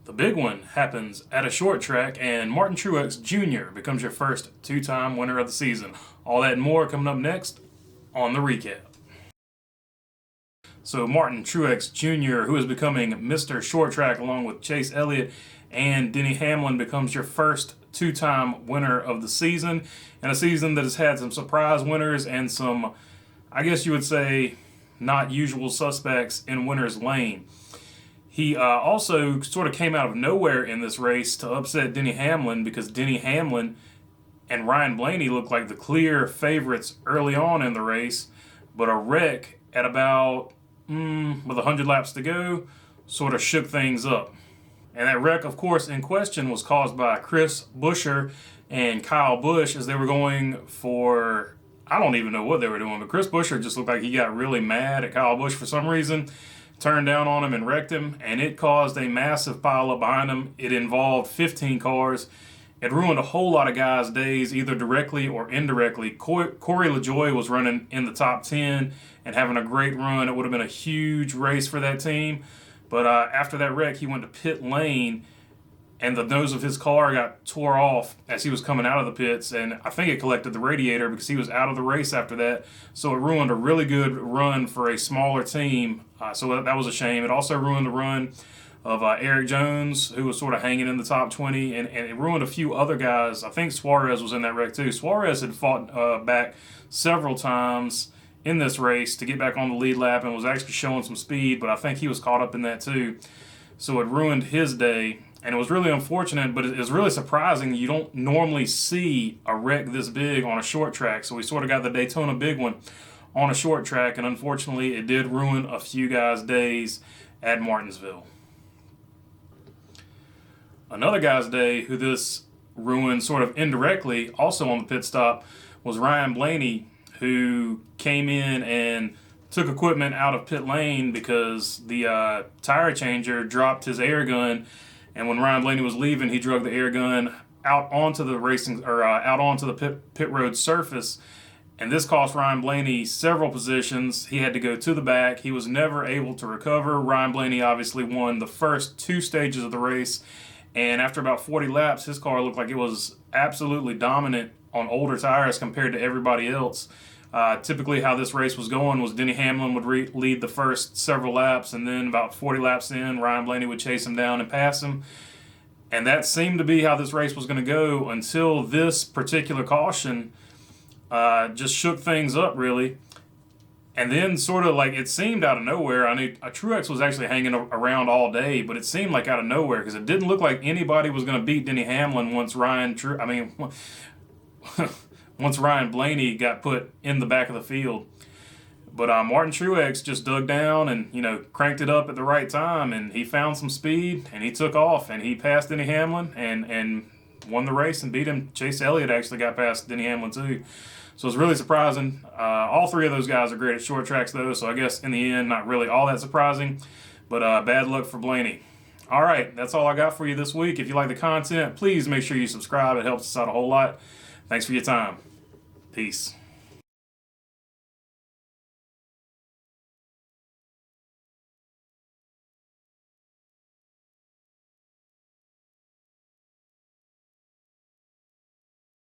The big one happens at a short track, and Martin Truex Jr. becomes your first two-time winner of the season. All that and more coming up next on the recap. So Martin Truex Jr., who is becoming Mr. Short Track along with Chase Elliott and Denny Hamlin, becomes your first two-time winner of the season, and a season that has had some surprise winners and some, I guess you would say, not usual suspects in winner's lane. He also sort of came out of nowhere in this race to upset Denny Hamlin, because Denny Hamlin and Ryan Blaney looked like the clear favorites early on in the race, but a wreck at about, with 100 laps to go, sort of shook things up. And that wreck, of course, in question was caused by Chris Buescher and Kyle Busch as they were going for, I don't even know what they were doing, but Chris Buescher just looked like he got really mad at Kyle Busch for some reason, turned down on him and wrecked him, and it caused a massive pileup behind him. It involved 15 cars. It ruined a whole lot of guys' days, either directly or indirectly. Corey LaJoie was running in the top 10 and having a great run. It would have been a huge race for that team. But after that wreck, he went to pit lane, and the nose of his car got tore off as he was coming out of the pits, and I think it collected the radiator because he was out of the race after that. So it ruined a really good run for a smaller team. So that was a shame. It also ruined the run of Eric Jones, who was sort of hanging in the top 20, and it ruined a few other guys. I think Suarez was in that wreck too. Suarez had fought back several times in this race to get back on the lead lap and was actually showing some speed, but I think he was caught up in that too. So it ruined his day, and it was really unfortunate, but it's really surprising. You don't normally see a wreck this big on a short track, so we sort of got the Daytona big one on a short track, and unfortunately it did ruin a few guys' days at Martinsville. Another guy's day who this ruined sort of indirectly, also on the pit stop, was Ryan Blaney, who came in and took equipment out of pit lane because the tire changer dropped his air gun, and when Ryan Blaney was leaving, he drug the air gun out onto the out onto the pit road surface, and this cost Ryan Blaney several positions. He had to go to the back. He was never able to recover. Ryan Blaney obviously won the first two stages of the race, and after about 40 laps, his car looked like it was absolutely dominant on older tires compared to everybody else. Typically how this race was going was Denny Hamlin would lead the first several laps, and then about 40 laps in, Ryan Blaney would chase him down and pass him. And that seemed to be how this race was going to go until this particular caution just shook things up, really. And then sort of like it seemed out of nowhere. I knew Truex was actually hanging around all day, but it seemed like out of nowhere because it didn't look like anybody was going to beat Denny Hamlin once once Ryan Blaney got put in the back of the field. But Martin Truex just dug down and, cranked it up at the right time, and he found some speed, and he took off, and he passed Denny Hamlin and won the race and beat him. Chase Elliott actually got past Denny Hamlin too. So it's really surprising. All three of those guys are great at short tracks though, so I guess in the end, not really all that surprising, but bad luck for Blaney. All right, that's all I got for you this week. If you like the content, please make sure you subscribe. It helps us out a whole lot. Thanks for your time. Peace.